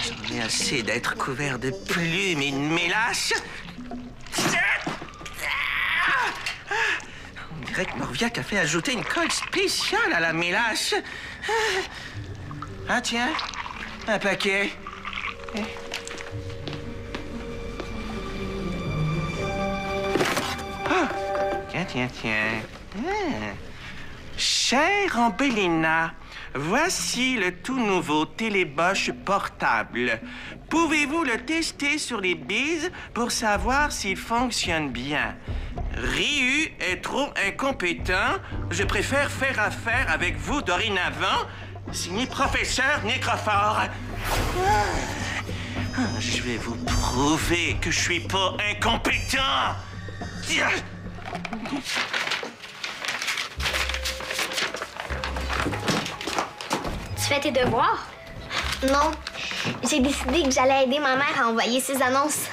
J'en ai assez d'être couvert de plumes et de mélaches. On dirait que Morviac a fait ajouter une colle spéciale à la mélache. Ah tiens, un paquet. Ah, tiens. Chère Ambélina, voici le tout nouveau téléboche portable. Pouvez-vous le tester sur les bises pour savoir s'il fonctionne bien? Ryu est trop incompétent. Je préfère faire affaire avec vous dorénavant. Signé Professeur Nécrophore. Je vais vous prouver que je suis pas incompétent. Tu fais tes devoirs? Non. J'ai décidé que j'allais aider ma mère à envoyer ses annonces.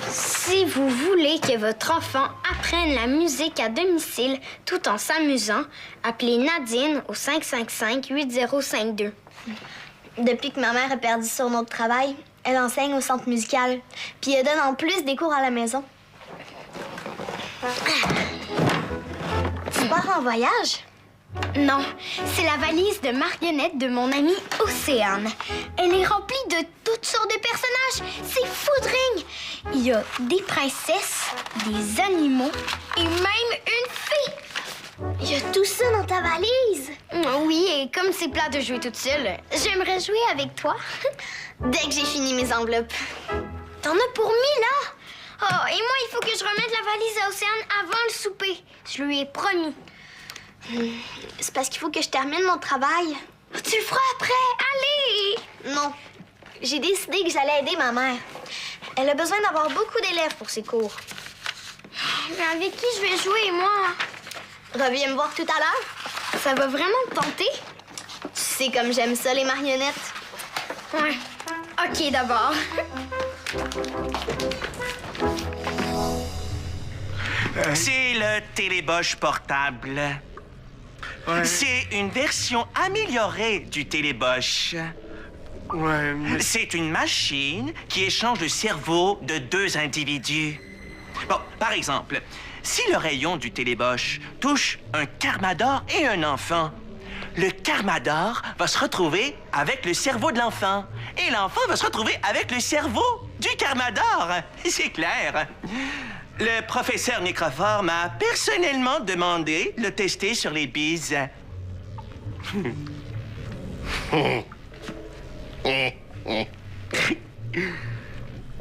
Si vous voulez que votre enfant apprenne la musique à domicile tout en s'amusant, appelez Nadine au 555-8052. Depuis que ma mère a perdu son autre travail, elle enseigne au centre musical. Puis elle donne en plus des cours à la maison. Tu pars en voyage? Non, c'est la valise de marionnettes de mon amie Océane. Elle est remplie de toutes sortes de personnages. C'est foudring. Il y a des princesses, des animaux et même une fée. Il y a tout ça dans ta valise? Oui, et comme c'est plat de jouer toute seule, j'aimerais jouer avec toi. Dès que j'ai fini mes enveloppes. T'en as pour 1000 ans? Oh, et moi, il faut que je remette la valise à Océane avant le souper. Je lui ai promis. C'est parce qu'il faut que je termine mon travail. Tu le feras après. Allez! Non. J'ai décidé que j'allais aider ma mère. Elle a besoin d'avoir beaucoup d'élèves pour ses cours. Mais avec qui je vais jouer, moi? Reviens me voir tout à l'heure. Ça va vraiment te tenter? Tu sais comme j'aime ça, les marionnettes. Ouais. OK, d'abord. C'est le téléboche portable. Ouais. C'est une version améliorée du téléboche. Ouais, mais... C'est une machine qui échange le cerveau de deux individus. Bon, par exemple, si le rayon du téléboche touche un Carmador et un enfant, le Carmador va se retrouver avec le cerveau de l'enfant et l'enfant va se retrouver avec le cerveau du Carmador. C'est clair. Le professeur Nécrophore m'a personnellement demandé de le tester sur les bises.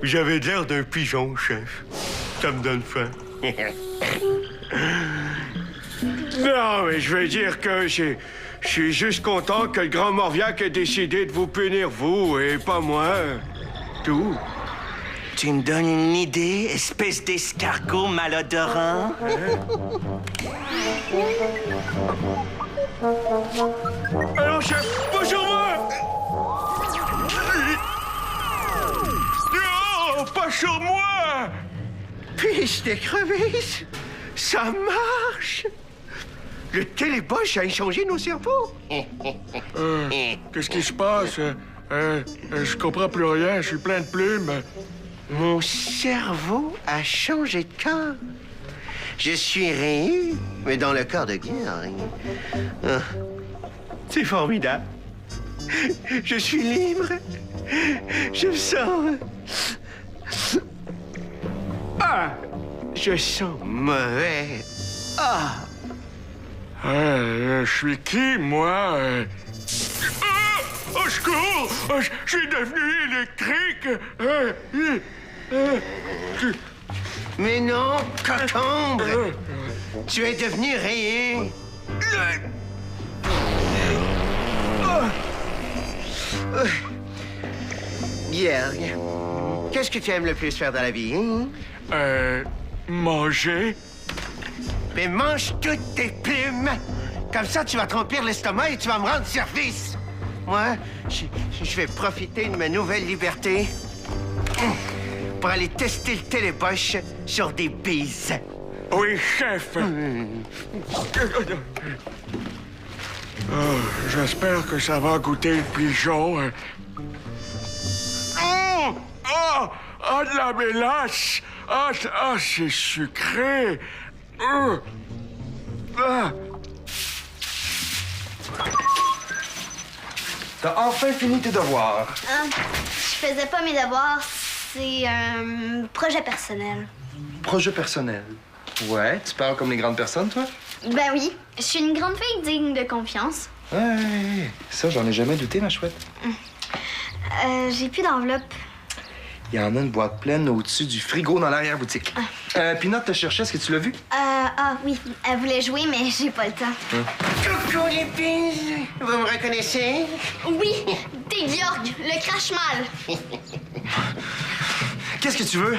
Vous avez l'air d'un pigeon, chef. Ça me donne faim. Non, mais je veux dire que je suis juste content que le grand Morviac ait décidé de vous punir, vous, et pas moi. Tout. Tu me donnes une idée, espèce d'escargot malodorant? Allô, chef, bonjour, moi! Non, pas sur moi! Piste d'écrevisse, ça marche! Le téléboche a échangé nos cerveaux. Qu'est-ce qui se passe? Je comprends plus rien, je suis plein de plumes. Mon cerveau a changé de corps. Je suis Ryu, mais dans le corps de guerre. Ah, c'est formidable. Je suis libre. Je me sens... Ah! Je sens mauvais. Ah! Je suis qui, moi? Au secours! Je suis devenu électrique! Mais non, cocombre! Tu es devenu Ryu. Bjerg, qu'est-ce que tu aimes le plus faire dans la vie, hein? Manger? Mais mange toutes tes plumes! Comme ça, tu vas te remplir l'estomac et tu vas me rendre service! Moi, je vais profiter de ma nouvelle liberté pour aller tester le téléboche sur des bises. Oui, chef. J'espère que ça va goûter le pigeon. Oh! Ah! Ah, de la mélasse! Ah, c'est sucré! Ah! T'as enfin fini tes devoirs. Je faisais pas mes devoirs. C'est un projet personnel. Projet personnel. Ouais, tu parles comme les grandes personnes, toi? Ben oui, je suis une grande fille digne de confiance. Ouais, ça, j'en ai jamais douté, ma chouette. J'ai plus d'enveloppe. Il y en a une boîte pleine au-dessus du frigo dans l'arrière-boutique. Pinot te cherchait, est-ce que tu l'as vu? Oui, elle voulait jouer, mais j'ai pas le temps. Coucou les filles! Vous me reconnaissez? Oui, t'es Georg, le crache-mal. Qu'est-ce que tu veux?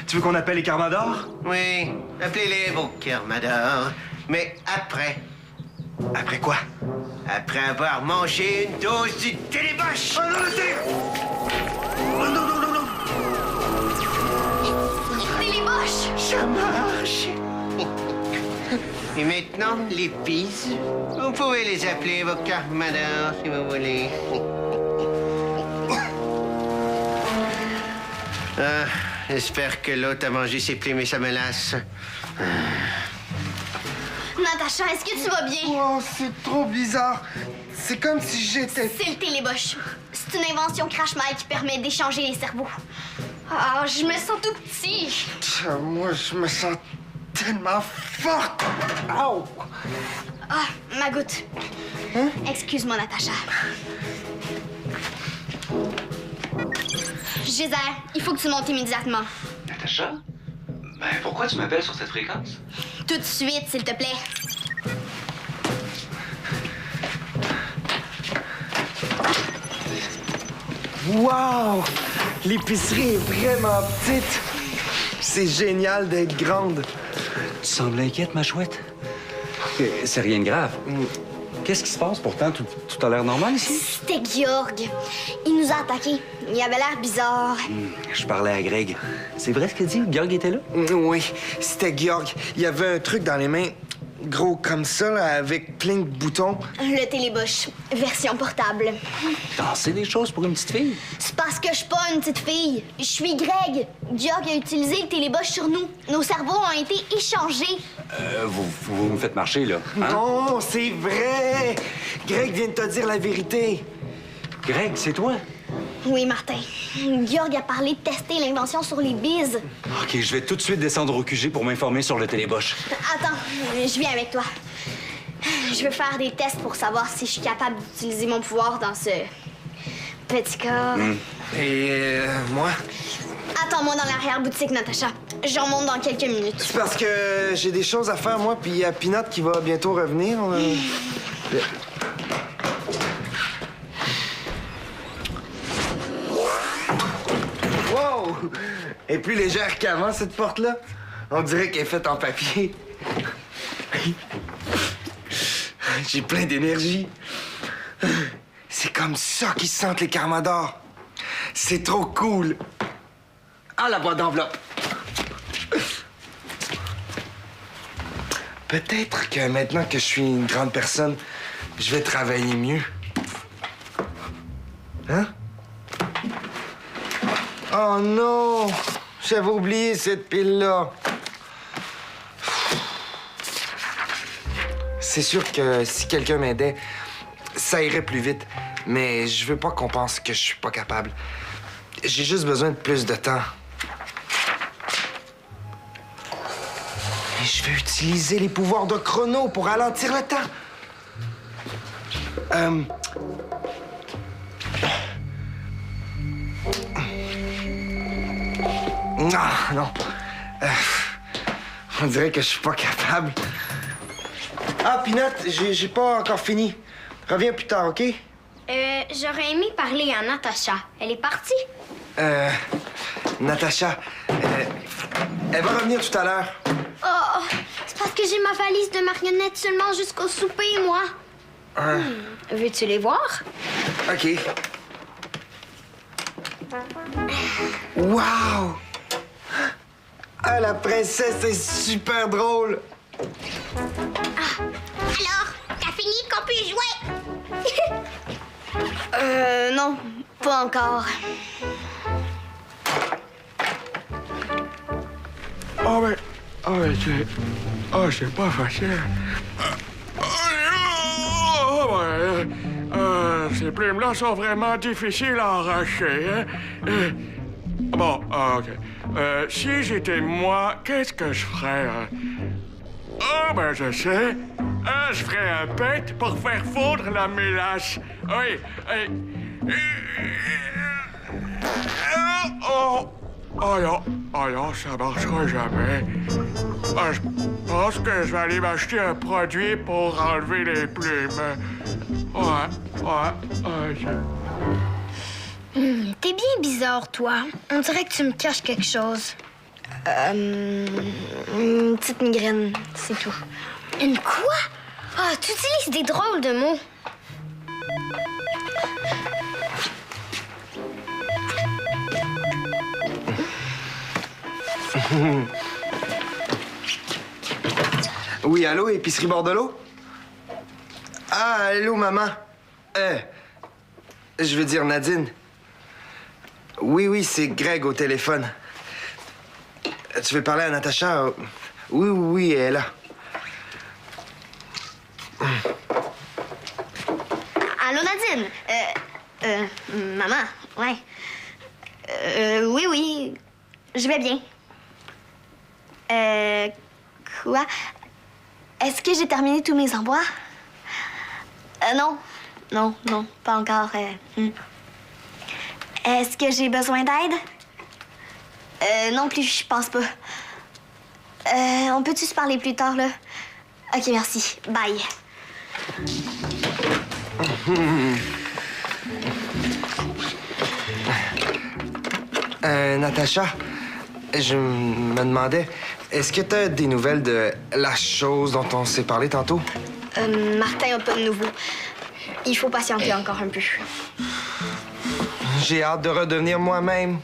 Tu veux qu'on appelle les Carmadors? Oui, appelez-les vos Carmadors. Mais après. Après quoi? Après avoir mangé une dose du téléboche! Ah non, le télé... Oh, non, non, non, non! Téléboche! Ça marche! Et maintenant, les bises, vous pouvez les appeler vos Carmadors si vous voulez. J'espère que l'autre a mangé ses plumes et sa mélasse. Natacha, est-ce que tu vas bien? Oh, c'est trop bizarre. C'est comme si j'étais... C'est le téléboche. C'est une invention crache-mal qui permet d'échanger les cerveaux. Ah, je me sens tout petit. Moi, je me sens tellement forte. Au! Ah, ma goutte. Excuse-moi, Natacha. Gézère, il faut que tu montes immédiatement. Natacha? Ben, pourquoi tu m'appelles sur cette fréquence? Tout de suite, s'il te plaît. Wow! L'épicerie est vraiment petite. C'est génial d'être grande. Tu sembles inquiète, ma chouette. C'est rien de grave. Qu'est-ce qui se passe pourtant? Tout a l'air normal ici? C'était Georg. Il nous a attaqués. Il avait l'air bizarre. Je parlais à Greg. C'est vrai ce qu'il dit? Georg était là? Oui, c'était Georg. Il y avait un truc dans les mains, gros comme ça, là, avec plein de boutons. Le téléboche, version portable. C'est des choses pour une petite fille. C'est parce que je suis pas une petite fille. Je suis Greg. Georg a utilisé le téléboche sur nous. Nos cerveaux ont été échangés. Vous me faites marcher, là. Hein? Non, c'est vrai! Greg vient de te dire la vérité. Greg, c'est toi? Oui, Martin. Georg a parlé de tester l'invention sur les bises. OK, je vais tout de suite descendre au QG pour m'informer sur le téléboche. Attends, je viens avec toi. Je veux faire des tests pour savoir si je suis capable d'utiliser mon pouvoir dans ce petit corps. Et moi? Attends-moi dans l'arrière-boutique, Natacha. J'en monte dans quelques minutes. C'est parce que j'ai des choses à faire, moi, puis il y a Pinot qui va bientôt revenir. Wow! Elle est plus légère qu'avant, cette porte-là. On dirait qu'elle est faite en papier. J'ai plein d'énergie. C'est comme ça qu'ils se sentent, les Carmadors. C'est trop cool. Ah, la boîte d'enveloppe. Peut-être que maintenant que je suis une grande personne, je vais travailler mieux. Hein? Oh non! J'avais oublié cette pile-là. C'est sûr que si quelqu'un m'aidait, ça irait plus vite. Mais je veux pas qu'on pense que je suis pas capable. J'ai juste besoin de plus de temps. Et je vais utiliser les pouvoirs de Chrono pour ralentir le temps. Ah, non. On dirait que je suis pas capable. Ah, Pinot, j'ai pas encore fini. Reviens plus tard, OK? J'aurais aimé parler à Natacha. Elle est partie? Natacha, elle va revenir tout à l'heure. Oh, c'est parce que j'ai ma valise de marionnettes seulement jusqu'au souper, moi. Veux-tu les voir? OK. Wow! Ah, la princesse est super drôle! Alors, t'as fini qu'on peut jouer? Non, pas encore. C'est pas facile. Ces plumes-là sont vraiment difficiles à arracher, hein? Bon, OK. Si j'étais moi, qu'est-ce que je ferais? Ben, je sais. Je ferais un pet pour faire fondre la mélasse. Oui. Ça marchera jamais. Je pense que je vais aller m'acheter un produit pour enlever les plumes. T'es bien bizarre, toi. On dirait que tu me caches quelque chose. Une petite migraine, c'est tout. Une quoi? Ah, tu utilises des drôles de mots. Oui, allô, épicerie Bordelot? Ah, allô, maman. Je veux dire Nadine. Oui, c'est Greg au téléphone. Tu veux parler à Natacha? Oui, elle est là. Allô, Nadine? Maman, ouais. Oui, je vais bien. Quoi? Est-ce que j'ai terminé tous mes envois? Non, pas encore. Est-ce que j'ai besoin d'aide? Non plus, je pense pas. On peut-tu se parler plus tard, là? OK, merci. Bye. Natacha, je me demandais, est-ce que t'as des nouvelles de la chose dont on s'est parlé tantôt? Martin a pas de nouveau. Il faut patienter encore un peu. J'ai hâte de redevenir moi-même.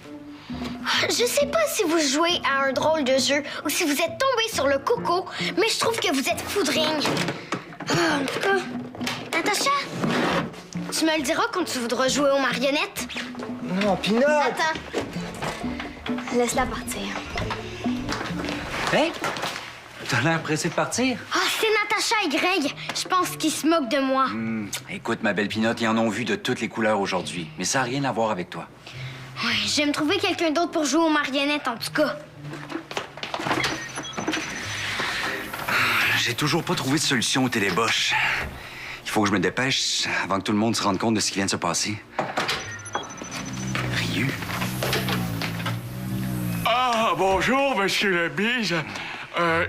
Je sais pas si vous jouez à un drôle de jeu ou si vous êtes tombé sur le coco, mais je trouve que vous êtes foudring. En tout cas, Natacha, tu me le diras quand tu voudras jouer aux marionnettes? Non, Pinot! Attends. Laisse-la partir. Hein? T'as l'air pressé de partir? Ah, c'est Natacha et Greg. Je pense qu'ils se moquent de moi. Écoute, ma belle Pinotte, ils en ont vu de toutes les couleurs aujourd'hui. Mais ça n'a rien à voir avec toi. Ouais, je vais me trouver quelqu'un d'autre pour jouer aux marionnettes, en tout cas. J'ai toujours pas trouvé de solution au téléboche. Il faut que je me dépêche avant que tout le monde se rende compte de ce qui vient de se passer. Ryu? Ah, bonjour, Monsieur le Bise.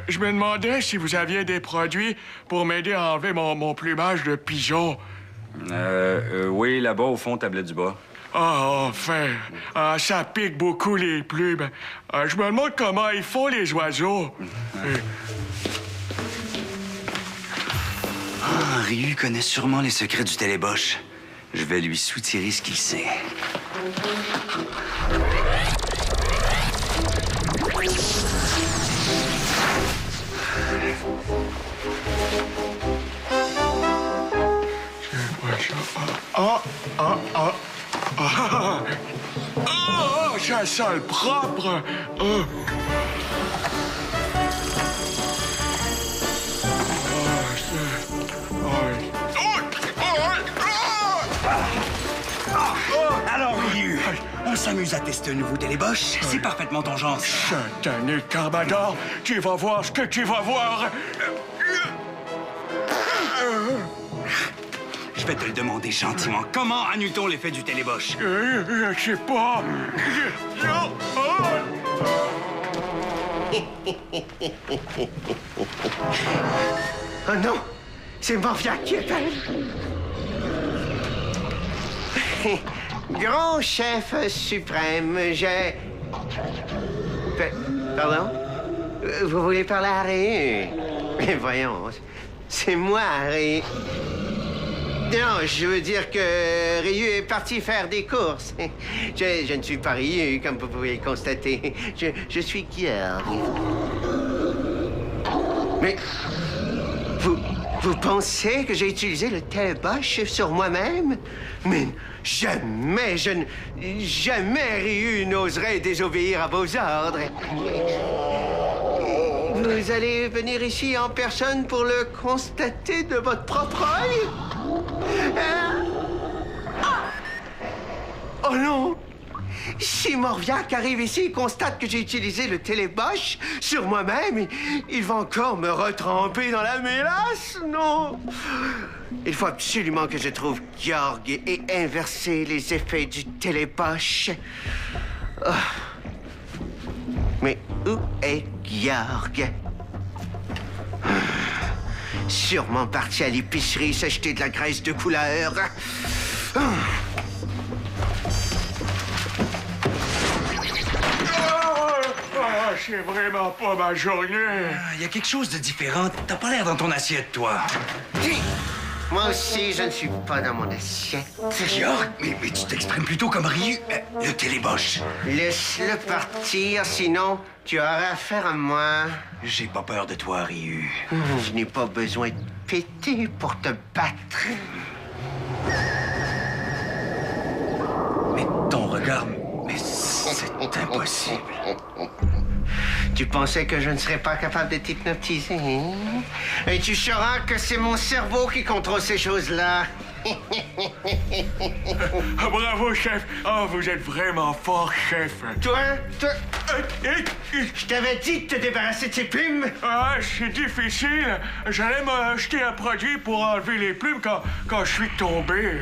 Je me demandais si vous aviez des produits pour m'aider à enlever mon plumage de pigeon. Oui, là-bas, au fond, tablette du bas. Ah, enfin. Ah, ça pique beaucoup, les plumes. Je me demande comment ils font, les oiseaux. Ryu connaît sûrement les secrets du téléboche. Je vais lui soutirer ce qu'il sait. Ça sent propre. Alors, Ryu, on s'amuse à tester un nouveau téléboche. C'est parfaitement ton genre, ça. Satané Carmador, tu vas voir ce que tu vas voir. Je vais te le demander gentiment. Comment annule-t-on l'effet du téléboche? Je sais pas. Oh non! C'est Morvia qui appelle! Grand chef suprême, j'ai... Pardon? Vous voulez parler à Harry? Mais voyons, c'est moi, Harry. Non, je veux dire que Ryu est parti faire des courses. Je ne suis pas Ryu, comme vous pouvez le constater. Je suis Georg. Mais vous pensez que j'ai utilisé le télébosch sur moi-même? Mais jamais, jamais Ryu n'oserait désobéir à vos ordres. Vous allez venir ici en personne pour le constater de votre propre œil? Oh non! Si Morviac arrive ici et constate que j'ai utilisé le télébosch sur moi-même, il va encore me retremper dans la mélasse, non? Il faut absolument que je trouve Georg et inverser les effets du télébosch. Oh. Mais où est Georg? Sûrement parti à l'épicerie s'acheter de la graisse de couleur. C'est vraiment pas ma journée. Il y a quelque chose de différent. T'as pas l'air dans ton assiette, toi. Moi aussi, je ne suis pas dans mon assiette. Georg, mais tu t'exprimes plutôt comme Ryu. Le télébosch. Laisse-le partir, sinon tu auras affaire à moi. J'ai pas peur de toi, Ryu. Je n'ai pas besoin de péter pour te battre. Mais ton regard... Mais c'est impossible. Tu pensais que je ne serais pas capable de t'hypnotiser, hein? Et tu sauras que c'est mon cerveau qui contrôle ces choses-là. Ah, bravo, chef. Oh, vous êtes vraiment fort, chef. Toi, je t'avais dit de te débarrasser de ces plumes. Ah, c'est difficile. J'allais m'acheter un produit pour enlever les plumes quand je suis tombé.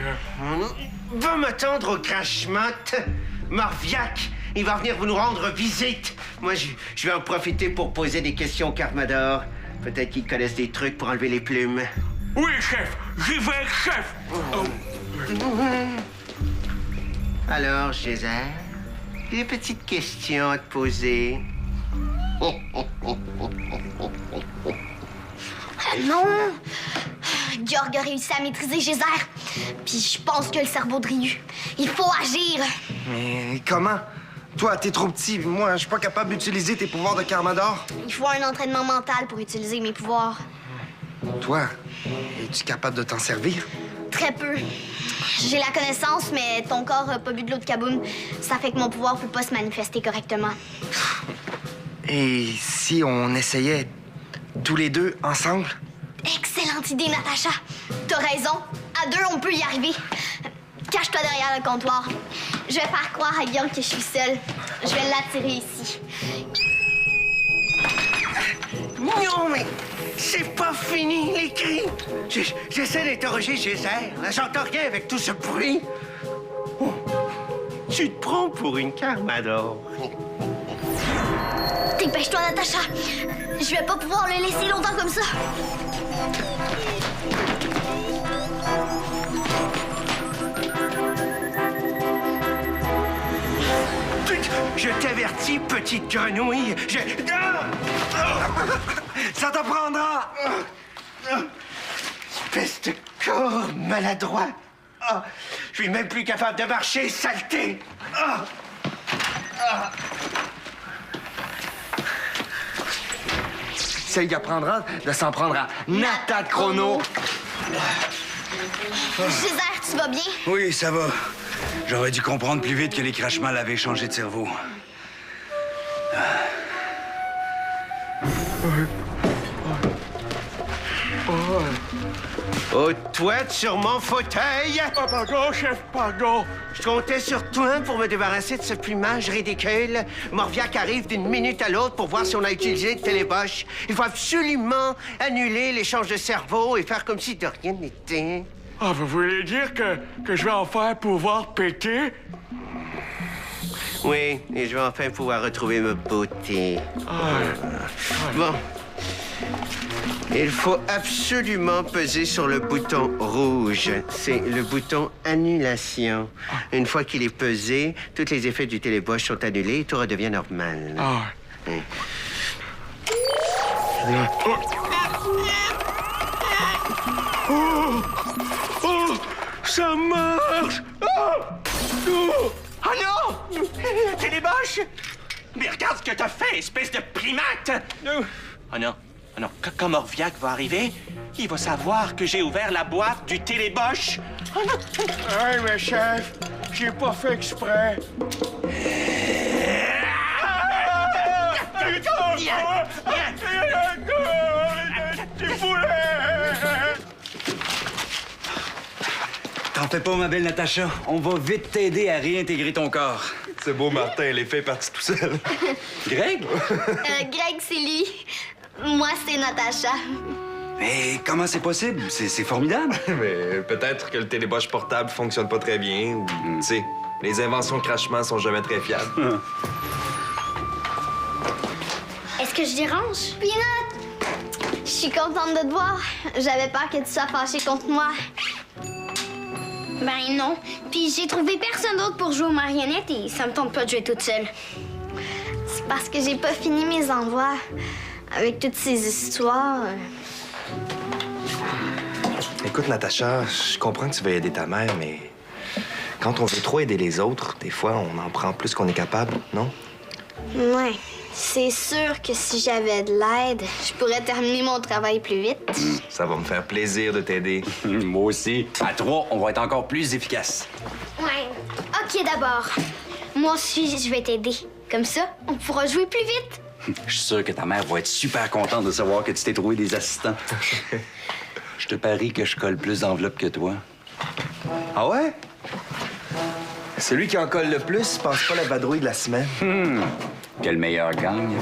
Va m'attendre au crash-mat. Morviac, il va venir vous nous rendre visite. Moi, je vais en profiter pour poser des questions au Carmador. Peut-être qu'ils connaissent des trucs pour enlever les plumes. Oui, chef. J'y vais, chef. Oh. Alors, Geyser, des petites questions à te poser. Non! Georg a réussi à maîtriser Geyser. Puis je pense que le cerveau de Ryu. Il faut agir. Mais comment? Toi, t'es trop petit. Moi, je suis pas capable d'utiliser tes pouvoirs de Carmador. Il faut un entraînement mental pour utiliser mes pouvoirs. Toi, es-tu capable de t'en servir? Très peu. J'ai la connaissance, mais ton corps a pas bu de l'eau de Kaboom. Ça fait que mon pouvoir peut pas se manifester correctement. Et si on essayait tous les deux ensemble? Excellente idée, Natacha. T'as raison. À deux, on peut y arriver. Cache-toi derrière le comptoir. Je vais faire croire à Guillaume que je suis seule. Je vais l'attirer ici. Non, mais c'est pas fini, les cris. J'essaie d'interroger Geyser. J'entends rien avec tout ce bruit. Oh, tu te prends pour une Carmador. Dépêche-toi, Natacha. Je vais pas pouvoir le laisser longtemps comme ça. Je t'avertis, petite grenouille. Ça t'apprendra! Espèce de corps maladroit. Oh, je suis même plus capable de marcher, saleté. Celle qui apprendra de s'en prendre à Nata Chrono. Geyser, tu vas bien? Oui, ça va. J'aurais dû comprendre plus vite que les crachemals avaient changé de cerveau. Oh, toi, sur mon fauteuil. Ah, pardon, chef, pardon. Je comptais sur toi pour me débarrasser de ce plumage ridicule. Morviac arrive d'une minute à l'autre pour voir si on a utilisé le télébosch. Il faut absolument annuler l'échange de cerveau et faire comme si de rien n'était. Ah, vous voulez dire que je vais enfin pouvoir péter? Oui, et je vais enfin pouvoir retrouver ma beauté. Bon. Il faut absolument peser sur le bouton rouge. C'est le bouton annulation. Une fois qu'il est pesé, tous les effets du télébosch sont annulés et tout redevient normal. Ah. Ça marche! Ah! Oh! Oh non! Téléboche! Mais regarde ce que t'as fait, espèce de primate! Oh non, oh non. Quand Morviac va arriver, il va savoir que j'ai ouvert la boîte du téléboche. Oh non! Hey, mais chef, j'ai pas fait exprès. Viens, Tu voulais! T'en fais pas, ma belle Natacha. On va vite t'aider à réintégrer ton corps. C'est beau, Martin, l'effet est parti tout seul. Greg? Greg, c'est lui. Moi, c'est Natacha. Mais comment c'est possible? C'est formidable. Mais peut-être que le téléboche portable fonctionne pas très bien, ou, tu sais, les inventions de crachement sont jamais très fiables. Est-ce que je dérange? Peanut! Je suis contente de te voir. J'avais peur que tu sois fâchée contre moi. Ben non. Puis j'ai trouvé personne d'autre pour jouer aux marionnettes et ça me tente pas de jouer toute seule. C'est parce que j'ai pas fini mes envois. Avec toutes ces histoires. Écoute, Natacha, je comprends que tu veux aider ta mère, mais quand on veut trop aider les autres, des fois, on en prend plus qu'on est capable, non? Ouais. C'est sûr que si j'avais de l'aide, je pourrais terminer mon travail plus vite. Ça va me faire plaisir de t'aider. Moi aussi. À 3, on va être encore plus efficace. Ouais. OK, d'abord. Moi aussi, je vais t'aider. Comme ça, on pourra jouer plus vite. Je suis sûr que ta mère va être super contente de savoir que tu t'es trouvé des assistants. Je te parie que je colle plus d'enveloppes que toi. Ah ouais? Celui qui en colle le plus pense pas la vadrouille de la semaine. Quel meilleur gagne.